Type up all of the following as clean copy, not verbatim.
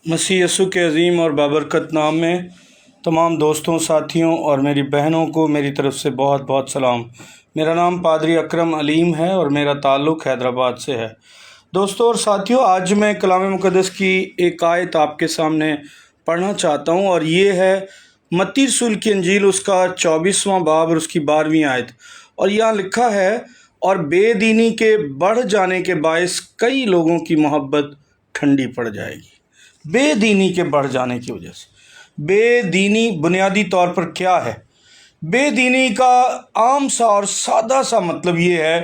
मसीह यस्सु के अज़ीम और बाबरकत नाम में तमाम दोस्तों, साथियों और मेरी बहनों को मेरी तरफ से बहुत बहुत सलाम। मेरा नाम पादरी अकरम अलीम है और मेरा ताल्लुक़ हैदराबाद से है। दोस्तों और साथियों, आज मैं कलाम मुक़द्दस की एक आयत आपके सामने पढ़ना चाहता हूँ और ये है मत्ती रसूल की इंजील, उसका 24वां बाब और उसकी 12वीं आयत। और यहाँ लिखा है, और बेदीनी के बढ़ जाने के बायस कई लोगों की मोहब्बत ठंडी पड़ जाएगी। बेदीनी के बढ़ जाने की वजह से। बेदीनी बुनियादी तौर पर क्या है? बेदीनी का आम सा और सादा सा मतलब ये है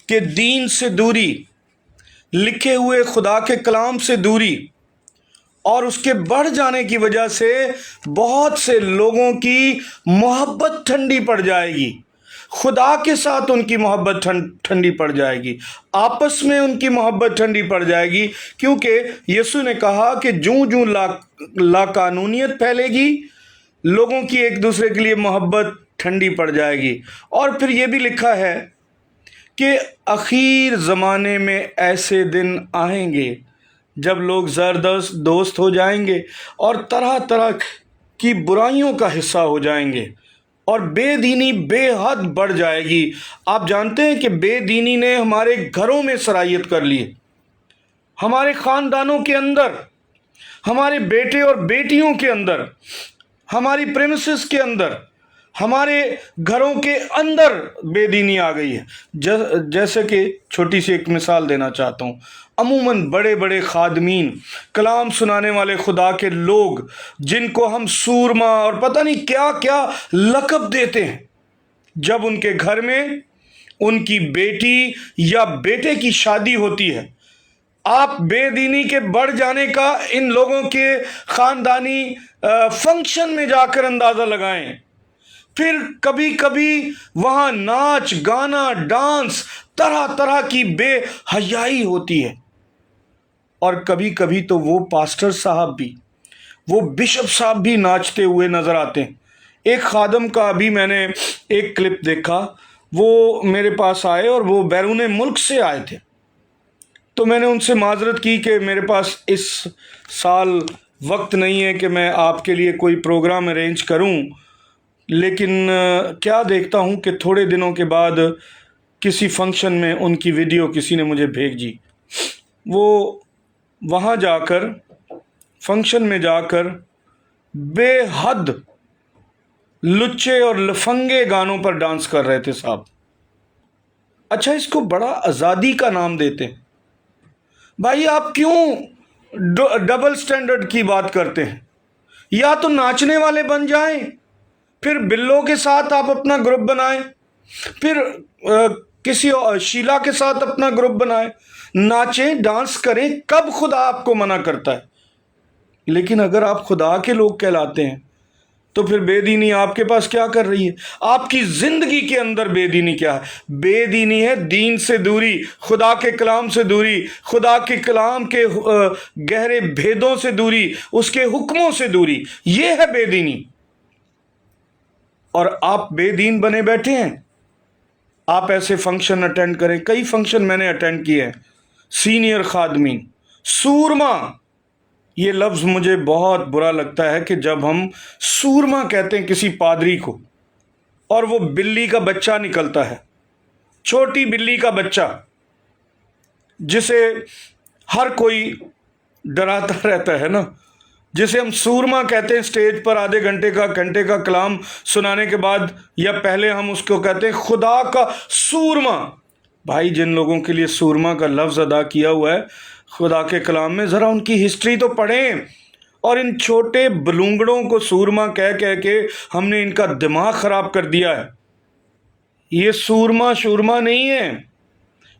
कि दीन से दूरी, लिखे हुए खुदा के कलाम से दूरी, और उसके बढ़ जाने की वजह से बहुत से लोगों की मोहब्बत ठंडी पड़ जाएगी। खुदा के साथ उनकी मोहब्बत ठंडी पड़ जाएगी, आपस में उनकी मोहब्बत ठंडी पड़ जाएगी, क्योंकि यीशु ने कहा कि जूं जूं लाकानूनियत फैलेगी, लोगों की एक दूसरे के लिए मोहब्बत ठंडी पड़ जाएगी। और फिर ये भी लिखा है कि आखिर ज़माने में ऐसे दिन आएंगे जब लोग ज़बरदस्त दोस्त हो जाएंगे और तरह तरह की बुराइयों का हिस्सा हो जाएंगे और बेदीनी बेहद बढ़ जाएगी। आप जानते हैं कि बेदीनी ने हमारे घरों में सरायत कर ली, हमारे ख़ानदानों के अंदर, हमारे बेटे और बेटियों के अंदर, हमारी प्रेमिसेस के अंदर, हमारे घरों के अंदर बेदीनी आ गई है। जैसे कि छोटी सी एक मिसाल देना चाहता हूँ। अमूमन बड़े बड़े खादमीन, कलाम सुनाने वाले खुदा के लोग, जिनको हम सूरमा और पता नहीं क्या क्या लक़ब देते हैं, जब उनके घर में उनकी बेटी या बेटे की शादी होती है, आप बेदीनी के बढ़ जाने का इन लोगों के ख़ानदानी फंक्शन में जाकर अंदाज़ा लगाएं। फिर कभी कभी वहाँ नाच गाना डांस, तरह तरह की बेहयाई होती है। और कभी कभी तो वो पास्टर साहब भी, वो बिशप साहब भी नाचते हुए नज़र आते हैं। एक खादम का अभी मैंने एक क्लिप देखा, वो मेरे पास आए और वो बैरून मुल्क से आए थे। तो मैंने उनसे माजरत की कि मेरे पास इस साल वक्त नहीं है कि मैं आपके लिए कोई प्रोग्राम अरेंज करूं, लेकिन क्या देखता हूं कि थोड़े दिनों के बाद किसी फंक्शन में उनकी वीडियो किसी ने मुझे भेजी। वो वहाँ जाकर, फंक्शन में जाकर बेहद लुच्चे और लफंगे गानों पर डांस कर रहे थे साहब। अच्छा, इसको बड़ा आज़ादी का नाम देते हैं। भाई, आप क्यों डबल स्टैंडर्ड की बात करते हैं? या तो नाचने वाले बन जाएं, फिर बिल्लों के साथ आप अपना ग्रुप बनाएं, फिर किसी शीला के साथ अपना ग्रुप बनाएं, नाचें डांस करें। कब खुदा आपको मना करता है? लेकिन अगर आप खुदा के लोग कहलाते हैं तो फिर बेदीनी आपके पास क्या कर रही है? आपकी जिंदगी के अंदर बेदीनी क्या है? बेदीनी है दीन से दूरी, खुदा के कलाम से दूरी, खुदा के कलाम के गहरे भेदों से दूरी, उसके हुक्मों से दूरी। ये है बेदीनी। और आप बेदीन बने बैठे हैं। आप ऐसे फंक्शन अटेंड करें, कई फंक्शन मैंने अटेंड किए हैं। सीनियर खादमीन, सूरमा, ये लफ्ज़ मुझे बहुत बुरा लगता है कि जब हम सूरमा कहते हैं किसी पादरी को और वो बिल्ली का बच्चा निकलता है, छोटी बिल्ली का बच्चा, जिसे हर कोई डराता रहता है ना, जिसे हम सूरमा कहते हैं। स्टेज पर आधे घंटे का कलाम सुनाने के बाद या पहले हम उसको कहते हैं खुदा का सूरमा। भाई, जिन लोगों के लिए सूरमा का लफ्ज़ अदा किया हुआ है खुदा के कलाम में, ज़रा उनकी हिस्ट्री तो पढ़ें। और इन छोटे बलूंगड़ों को सूरमा कह कह के हमने इनका दिमाग ख़राब कर दिया है। ये सूरमा शूरमा नहीं है,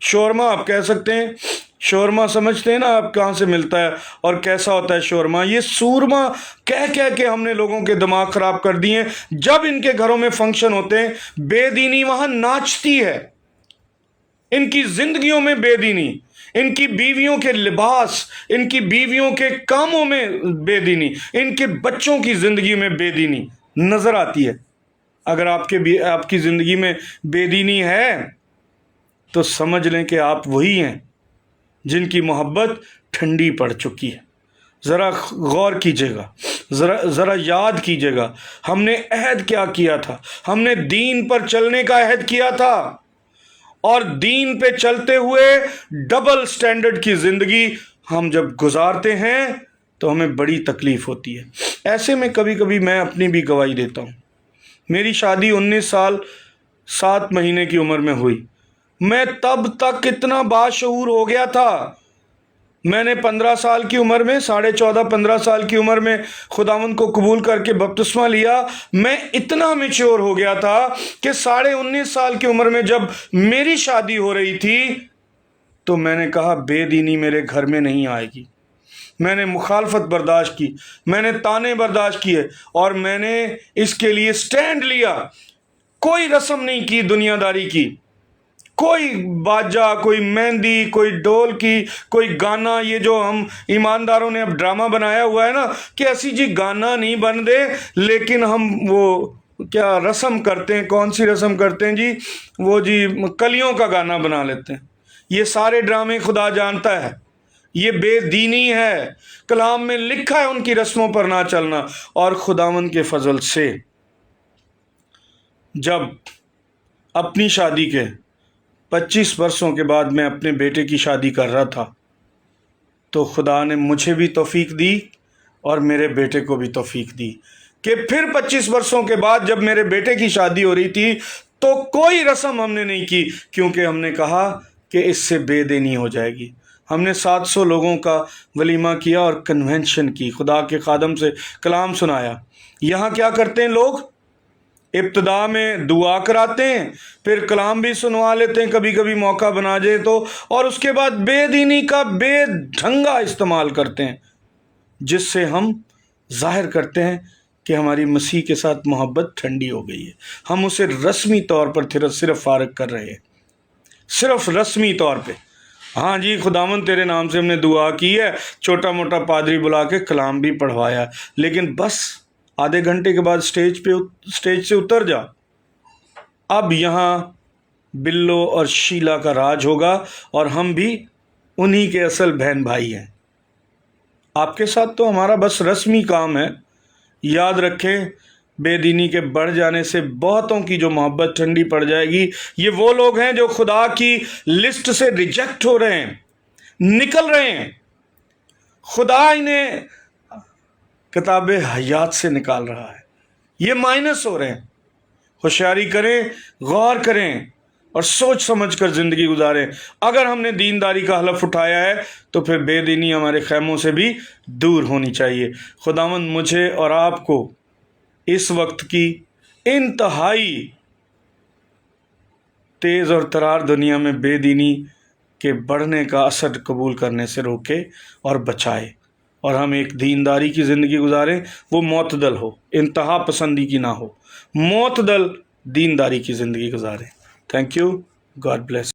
शोरमा आप कह सकते हैं। शोरमा समझते हैं ना आप, कहाँ से मिलता है और कैसा होता है शोरमा। ये सूरमा कह कह के हमने लोगों के दिमाग ख़राब कर दिए हैं। जब इनके घरों में फंक्शन होते हैं, बेदीनी वहाँ नाचती है। इनकी जिंदगियों में बेदीनी, इनकी बीवियों के लिबास, इनकी बीवियों के कामों में बेदीनी, इनके बच्चों की ज़िंदगी में बेदीनी नज़र आती है। अगर आपकी ज़िंदगी में बेदीनी है तो समझ लें कि आप वही हैं जिनकी मोहब्बत ठंडी पड़ चुकी है। ذرا غور کیجیے گا، ذرا یاد کیجیے گا، ہم نے عہد کیا کیا تھا؟ ہم نے دین پر چلنے کا عہد کیا تھا، اور دین پہ چلتے ہوئے ڈبل سٹینڈرڈ کی زندگی ہم جب گزارتے ہیں تو ہمیں بڑی تکلیف ہوتی ہے۔ ایسے میں کبھی کبھی میں اپنی بھی گواہی دیتا ہوں۔ میری شادی 19 سال 7 مہینے کی عمر میں ہوئی۔ میں تب تک اتنا باشعور ہو گیا تھا۔ میں نے 15 سال کی عمر میں، 14.5-15 سال کی عمر میں خداوند کو قبول کر کے بپتسمہ لیا۔ میں اتنا میچور ہو گیا تھا کہ 19.5 سال کی عمر میں جب میری شادی ہو رہی تھی تو میں نے کہا بے دینی میرے گھر میں نہیں آئے گی۔ میں نے مخالفت برداشت کی، میں نے طعنے برداشت کیے، اور میں نے اس کے لیے سٹینڈ لیا۔ کوئی رسم نہیں کی دنیا داری کی، کوئی باجا، کوئی مہندی، کوئی ڈھول کی، کوئی گانا۔ یہ جو ہم ایمانداروں نے اب ڈرامہ بنایا ہوا ہے نا کہ ایسی جی گانا نہیں بن دے، لیکن ہم وہ کیا رسم کرتے ہیں، کون سی رسم کرتے ہیں جی، وہ جی کلیوں کا گانا بنا لیتے ہیں۔ یہ سارے ڈرامے خدا جانتا ہے، یہ بے دینی ہے۔ کلام میں لکھا ہے ان کی رسموں پر نہ چلنا۔ اور خداوند کے فضل سے جب اپنی شادی کے 25 برسوں کے بعد میں اپنے بیٹے کی شادی کر رہا تھا تو خدا نے مجھے بھی توفیق دی اور میرے بیٹے کو بھی توفیق دی کہ پھر 25 برسوں کے بعد جب میرے بیٹے کی شادی ہو رہی تھی تو کوئی رسم ہم نے نہیں کی، کیونکہ ہم نے کہا کہ اس سے بے دینی ہو جائے گی۔ ہم نے 700 لوگوں کا ولیمہ کیا اور کنونشن کی، خدا کے خادم سے کلام سنایا۔ یہاں کیا کرتے ہیں لوگ؟ ابتدا میں دعا کراتے ہیں، پھر کلام بھی سنوا لیتے ہیں کبھی کبھی موقع بنا جائے تو، اور اس کے بعد بے دینی کا بے ڈھنگا استعمال کرتے ہیں، جس سے ہم ظاہر کرتے ہیں کہ ہماری مسیح کے ساتھ محبت ٹھنڈی ہو گئی ہے۔ ہم اسے رسمی طور پر صرف فارغ کر رہے ہیں، صرف رسمی طور پہ۔ ہاں جی خداوند تیرے نام سے ہم نے دعا کی ہے، چھوٹا موٹا پادری بلا کے کلام بھی پڑھوایا، لیکن بس آدھے گھنٹے کے بعد اسٹیج سے اتر جا۔ اب یہاں بلو اور شیلا کا راج ہوگا، اور ہم بھی انہی کے اصل بہن بھائی ہیں۔ آپ کے ساتھ تو ہمارا بس رسمی کام ہے۔ یاد رکھیں، بے دینی کے بڑھ جانے سے بہتوں کی جو محبت ٹھنڈی پڑ جائے گی۔ یہ وہ لوگ ہیں جو خدا کی لسٹ سے ریجیکٹ ہو رہے ہیں، نکل رہے ہیں، خدا انہیں کتاب حیات سے نکال رہا ہے، یہ مائنس ہو رہے ہیں۔ ہوشیاری کریں، غور کریں اور سوچ سمجھ کر زندگی گزاریں۔ اگر ہم نے دینداری کا حلف اٹھایا ہے تو پھر بے دینی ہمارے خیموں سے بھی دور ہونی چاہیے۔ خداوند مجھے اور آپ کو اس وقت کی انتہائی تیز اور ترار دنیا میں بے دینی کے بڑھنے کا اثر قبول کرنے سے روکے اور بچائے، اور ہم ایک دینداری کی زندگی گزاریں، وہ معتدل ہو، انتہا پسندی کی نہ ہو، معتدل دینداری کی زندگی گزاریں۔ Thank you, God bless.